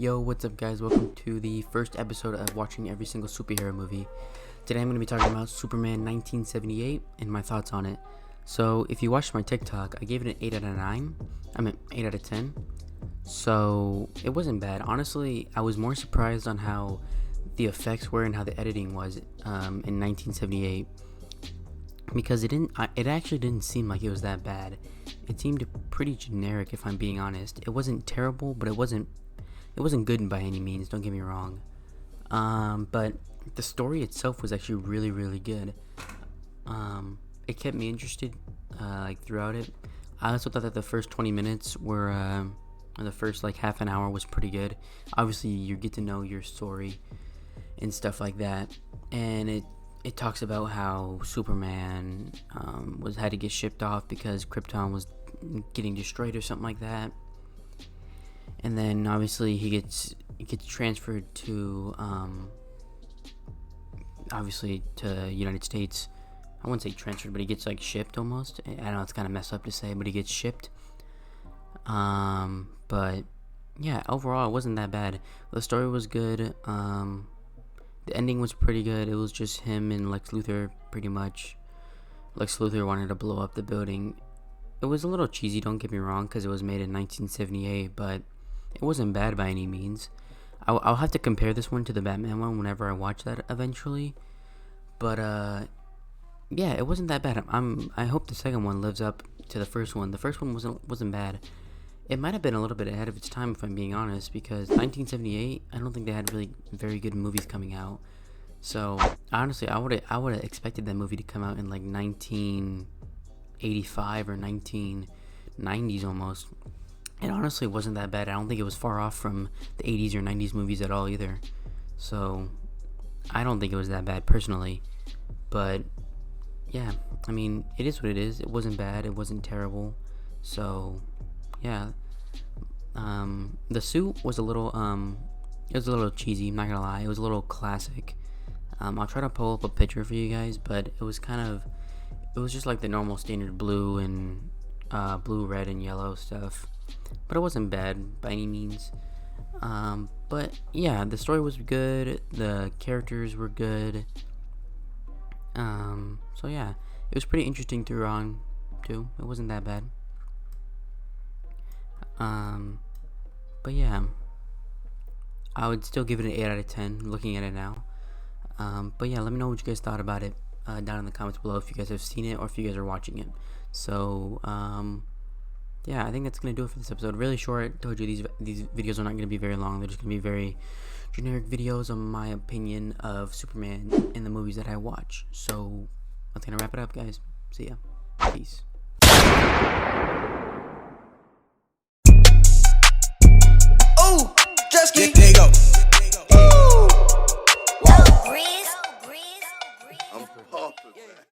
Yo, what's up guys? Welcome to the first episode of watching every single superhero movie. Today I'm going to be talking about Superman 1978 and my thoughts on it. So if you watched my TikTok, I gave it an 8 out of 9. I mean 8 out of 10. So it wasn't bad. Honestly, I was more surprised on how the effects were and how the editing was in 1978. Because it actually didn't seem like it was that bad. It seemed pretty generic, if I'm being honest. It wasn't terrible, but it wasn't good by any means, don't get me wrong. But the story itself was actually really good. It kept me interested throughout it. I also thought that the first 20 minutes were the first half an hour was pretty good. Obviously you get to know your story and stuff like that, and it talks about how Superman had to get shipped off because Krypton was getting destroyed or something like that. And then obviously he gets transferred to obviously to United States. I wouldn't say transferred, but he gets shipped almost. I know it's kind of messed up to say, but he gets shipped. But yeah, overall it wasn't that bad. The story was good. The ending was pretty good. It was just him and Lex Luthor, pretty much. Lex Luthor wanted to blow up the building. It was a little cheesy, don't get me wrong, because it was made in 1978, but it wasn't bad by any means. I'll have to compare this one to the Batman one whenever I watch that eventually. But yeah, it wasn't that bad. I hope the second one lives up to the first one. The first one wasn't bad. It might have been a little bit ahead of its time, if I'm being honest, because 1978, I don't think they had really very good movies coming out. So honestly, I would have expected that movie to come out in 1985 or 1990s almost. It honestly wasn't that bad. I don't think it was far off from the 80s or 90s movies at all either. So I don't think it was that bad personally. But yeah, I mean, it is what it is. It wasn't bad. It wasn't terrible. So yeah, the suit was a little cheesy. I'm not gonna lie. It was a little classic. I'll try to pull up a picture for you guys, but it was just like the normal standard blue and blue, red, and yellow stuff. But it wasn't bad by any means. But yeah, the story was good. The characters were good. So yeah, it was pretty interesting through on too. It wasn't that bad. But yeah, I would still give it an 8 out of 10 looking at it now. But yeah, let me know what you guys thought about it down in the comments below, if you guys have seen it or if you guys are watching it. So yeah, I think that's gonna do it for this episode. Really short. I told you these videos are not gonna be very long. They're just gonna be very generic videos on my opinion of Superman and the movies that I watch. So that's gonna wrap it up, guys. See ya. Peace.